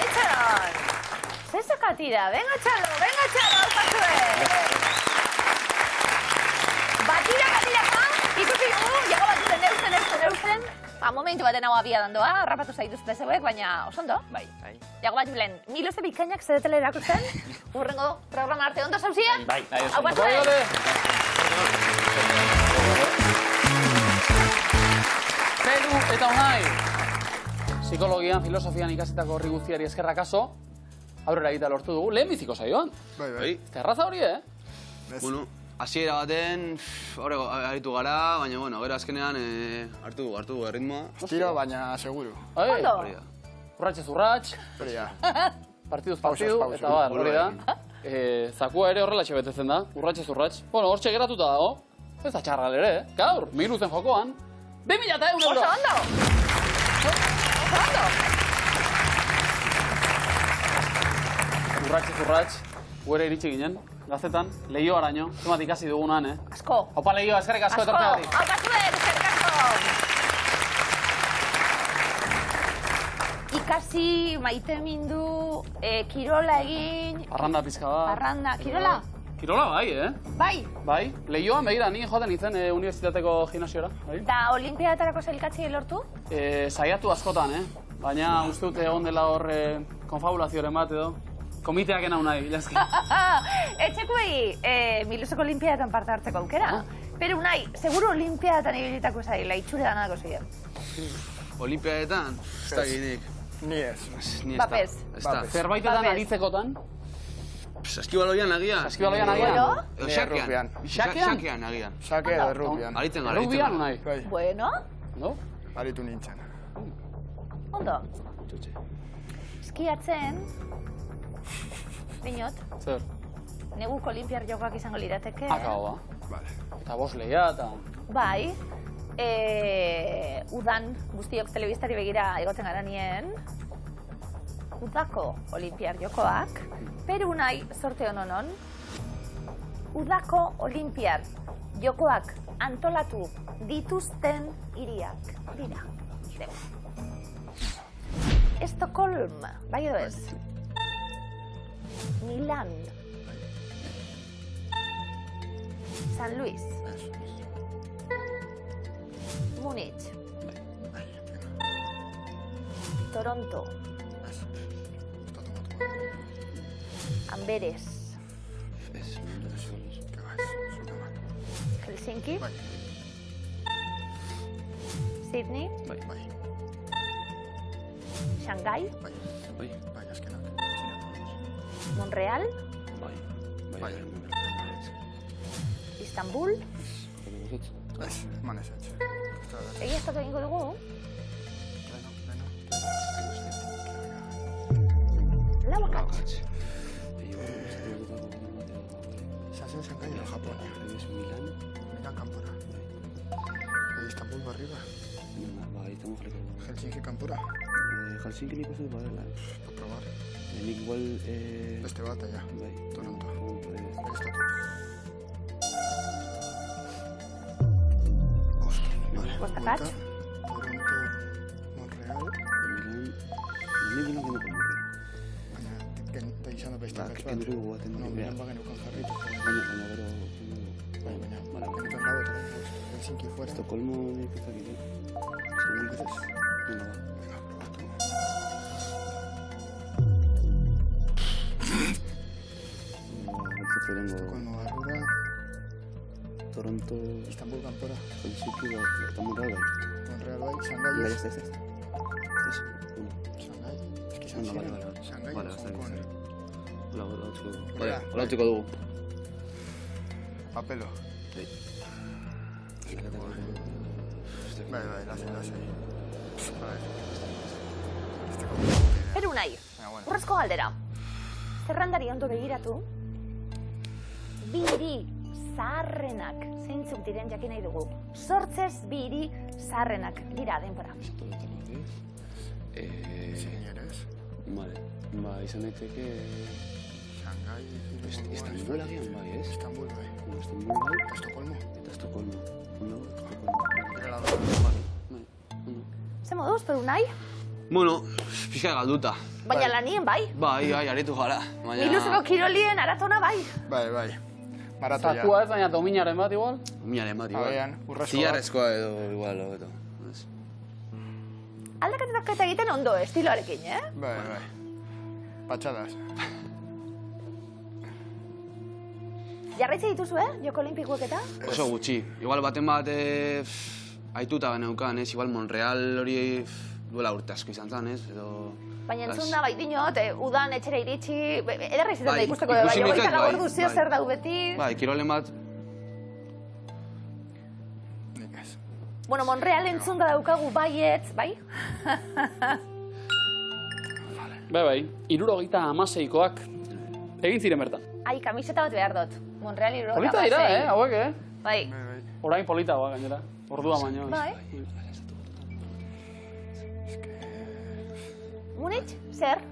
Etxan! Zezakatira, venga txalo, alpazue! Batira, ikusi dugu, jago batuten eusen. Momentu baten hau abia dandoa, rapatu zaituzte zeuek, baina osondo. Bai. Jago bat julen, miloze bikainak zedetela erakusten, urrengo programa arte ondo zauzia? Bai. Hau batue! Pelu eta Unai. Psikologian, filosofian ikasitako horri guztiari eskerrak aso, aurrera egitea lortu dugu, lehen biziko saioan. Bai. Erraza hori, Bueno, hasiera baten, horrego, aritu gara, baina, bueno, gero azkenean hartu erritmoa. Tiro, baina seguru. Ondo? Urratxez urratx, partiduz partidu, eta bar, hori da. Zakua ere horrela betetzen da, urratxez urratx. Bueno, hortxe geratuta dago, ez da txarral ere, gaur, miluzen jokoan, 2.000 euro! Oso ondo! Urratxez urratx, guere iritsi ginen, gaztetan, lehio araño, zemat ikasi dugunan, Asko. Opa lehio, eskerrik asko etortzegatik. Hau batuen, eskerrik asko! Ikasi, maite mindu, kirola egin... Parranda pizka bat. Parranda, kirola? Kirola bai, Bai. Bai, lehioan behira, ni joaten izen unibertsitateko gimnasiora. Da, olimpiadarako sailkatzi lortu? Saiatu askotan, baina uste dute egon dela hor konfabulazioaren bat edo. Komiteak enau nahi, jazki. Etxekuei, Miluseko olimpiadatan parte hartzeko aukera. Pero nahi, seguro olimpiadatan ibilitako zaila, itxure danako ziren. Olimpiadetan? Ez da ginik. Ni ez. Bapez. Zerbaitetan aritzekotan? Saskibaloian agian. Saskibaloian agian? Edo xakean. Xakean agian. Xake edo errubian. Aritzen gara. Errubian unai? Bueno. No? Aritu nintzen. Ondo. Eskiatzen, dinot, Zer? neguko olimpiar jokoak izango lirateke. Akao ba. Eta bos lehia eta... Bai, udan guztiok telebistari begira egoten gara nien, udako olimpiar jokoak, Peru nahi sorte hononon, udako olimpiar jokoak antolatu dituzten hiriak dira. Estocolm, bai edo ez? Milan. San Luis. Múnich. Toronto. Amberes. Helsinki. Sydney. Shanghai. Montreal. Istanbul. Egia estatu egingo dugu? Lauakatz. Zazen Shanghai edo Japonia. Milan kanpora. Istanbul barriba. Helsinki kanpora. Helsinki nik uste badela. Probar. Nik igual... Beste bat, ja. Toronto. Bostakatz. Toronto, Montreal. Milan. Baina, izan da beste akatz bat. Kendu baten. No, Milan bagen ukan jarritu. Baina, gero... Baina, benetan lado, Helsinki fuera. Estocolmo nik ez dakit. Nik ez. Baina, ba. Estocolmo barrura. Toronto... Istanbul kanpora. Helsinki, eta Montreal bai. Montreal bai, Shanghai Bai, ez. ez. Shanghai. Eski Vale, Shanghai. vale. Shanghai. Vale, Hong basta Kong. Hola utziko dugu. Papelo. Bai, lasai. Peru nahi, urrezko galdera. Zerrendari ondo begiratu, bi hiri zaharrenak zeintzuk diren jakin nahi dugu. Sortzez bi hiri zaharrenak dira denbora. Señores. Vale, izan daiteke... Shanghai. Istanbul agian bai, ez? Istanbul bai. Istanbul bai. Estocolmo. Eta Estocolmo. Ze moduz, Peru nahi? Bueno, pixka galduta. Baina lanien bai. Bai, aritu gara. Miluzeko kirolien aratona bai. Bai. Maratoia. Zakua ez, baina dominaren bat igual. Dominaren bat igual. Agian, urrezko bat. Zilarrezkoa edo igual, hobeto. Aldakatetak egiten ondo, estiloarekin, eh? Bai. Patxadas. Jarraitze dituzu, Joko Olimpikoek eta? Oso gutxi. Igual baten bat aituta geneukan, ez? Igual Montreal hori duela urte asko izan zen, ez? Baina entzun da, bai dinot, udan etxera iritsi, ederra izaten da ikusteko, bai, ikusi hogeita nik, labor duzio zer dau beti. Bai, kirolen bat... Nik ez. Bueno, Montreal entzun da daukagu baietz, bai? Bai, 76koak egin ziren bertan. Ai, kamiseta bat behar dut. Montreal 76. Polita dira, hauek, Bai. Orain politagoa gainera, ordua baino. Bai. Munich, zer?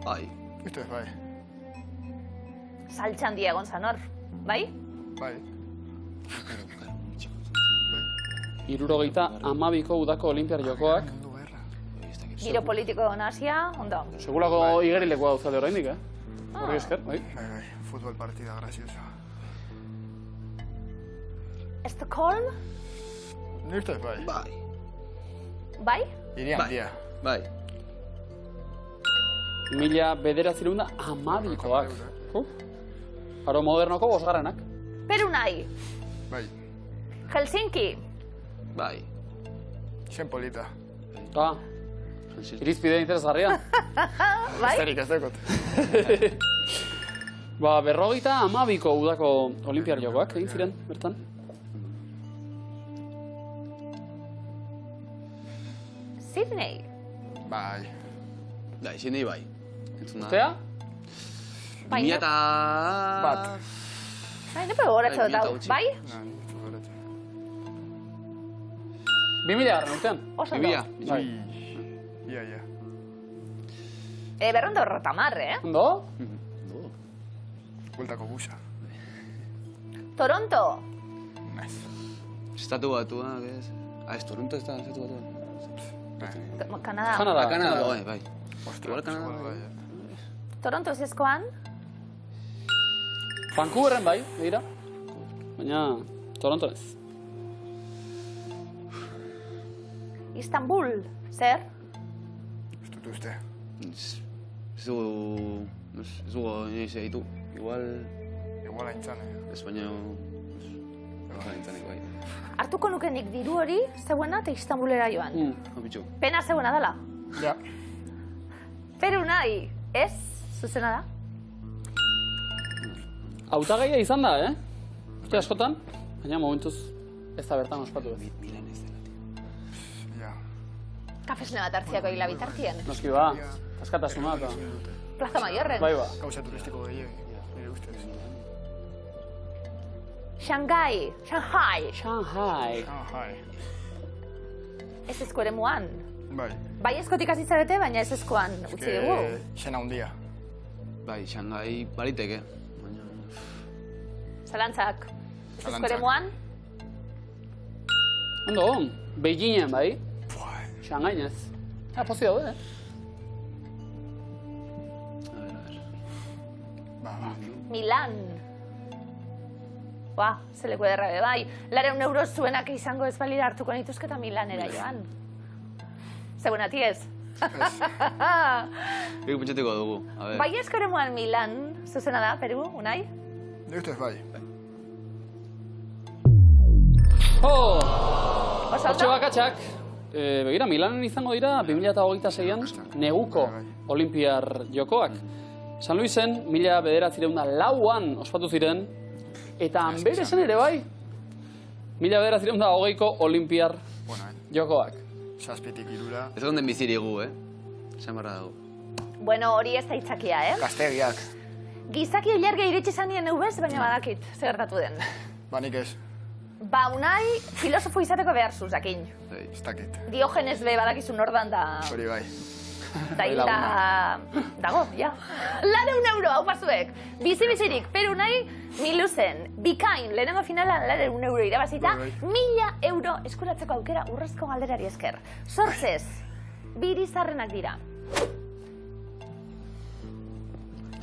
Bai. Ustez, bai. Saltxan egon zanor, bai? Bai. 72ko udako Olimpiar Jokoak. Giro politiko nasia, ondo. Segulako igerilekoa dauzate oraindik, Horri esker, bai. Bai. Futbol partida graciosa. Estocolm? Ni ustez, bai. Bai? Irian dia. Bai. 1912koak. Aro modernoko bosgarrenak. Peru nahi. Bai. Helsinki. Bai. Zen polita. Irizpide interesgarria. Bai? Zerik ez dekot. 52ko udako Olimpiar Jokoak egin ziren, bertan. Sydney. Bai. Sydney bai. Ustea? 2000 eta... Bat. Bai, nepe gogoratze dut hau. Bai? 2000 garren urtean. Oso ondo. Bai. Ia. Berrondo horretamar, Ondo? Bueltako busa. Toronto. Naiz. Estatu batuak, ez? Ez, Toronto ez da estatu batuak. Kanada. Kanada, bai. Igual Kanada, bai. Toronto ezkoan. Vancouverren bai, begira. Baina, Toronto ez. Istanbul, zer? Ez dut uste. Ez dugu inoiz egitu. Igual aintzane. Ez baina... Aintzanek bai. Hartuko nukenik diru hori zeuena eta Istanbulera joan. Hopitxu. Pena zeuena dela. Ja. Peru nahi, ez zuzena da? Hautagaia izan da, Urte askotan, baina momentuz ez da bertan ospatu ez. Ja. Kafesne bat hartziako hila bitartien. Noski ba, askatasuna eta... Plaza Mayorren. Bai ba. Gauza turistiko gehiagin, nire ustez. Shanghai. Shanghai. Ez ezko ere muan. Bai. Bai ezkotik azitzarete, baina ez ezkoan utzi dugu. Xena hundia. Bai, Shanghai baliteke. Zalantzak. Ez ezko ere muan? Ondo, Beijingen bai. Shanghai ez. Pozi daude, Milan. Zeleku ederra be bai. 200 zuenak izango ez balira hartuko nituzketa Milanera joan. Zegoen atiez? Ego pentsatuko dugu. Bai eskore muan Milan, zuzena da, Peru, Unai? Ni ustez bai. Hortxe bakatxak, begira, Milanen izango dira 2026an neguko olimpiar jokoak. San Luisen, 1904an ospatu ziren, eta Anberesen ere bai, 1928ko olimpiar jokoak. Zazpitik irura. Ez gonden bizirigu, Esan barra dago. Bueno, hori ez da itzakia, Gaztegiak. Gizaki ilarge iritsi zanien eubez, baina badakit, zer gertatu den. Ba, nik ez. Ba, unai, filosofo izateko behar zuzakin. Ez dakit. Diogenes be badakizun ordan da... Hori bai. Da hilda... Dago, ja. €100, hau pazuek. Bizi-bizirik, peru nahi, miluzen. Bikain, lehenengo finalan €100 irabazita, €1000 eskuratzeko aukera urrezko galderari esker. Sortzez, biri zarrenak dira.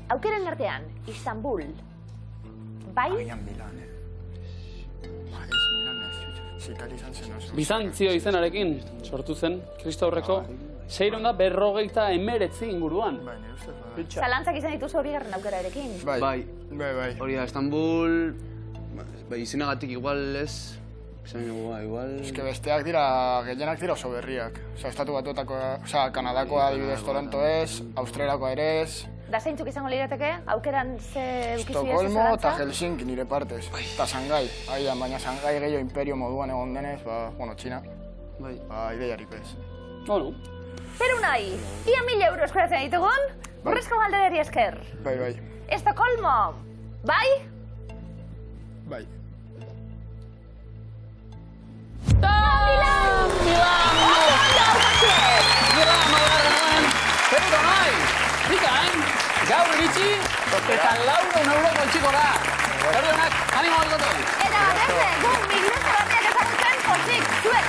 Aukeren artean, Istanbul. Bai? Bizantzio izenarekin sortu zen, Kristo aurreko, 649 inguruan. Zalantzak izan dituzu bigarren aukerarekin. Bai. Hori da, Istanbul... Izenagatik igual ez... Ez que besteak dira, gehienak dira oso berriak. Estatu Batuetako, Kanadakoa adibidez Toronto ez, Australiakoa ere ez. Da zeintzuk izango lirateke, aukeran ze eukizi ez Estokolmo eta Helsinki nire partez. Eta Shanghai, baina Shanghai gehiago imperio moduan egon denez, Txina. Ideiarik ez. Peru nahi, ia €1000 eskuratzen ditugun, urrezko galderari esker. Bai. Estokolmo, bai? Bai. Peruko nahi! Bikain, gaur iritsi, eta €100 itxiko da. Erdi honak, animo algotu! Eta bat gu, Miguel Zabarriak ezagutzen, pozik, zuek.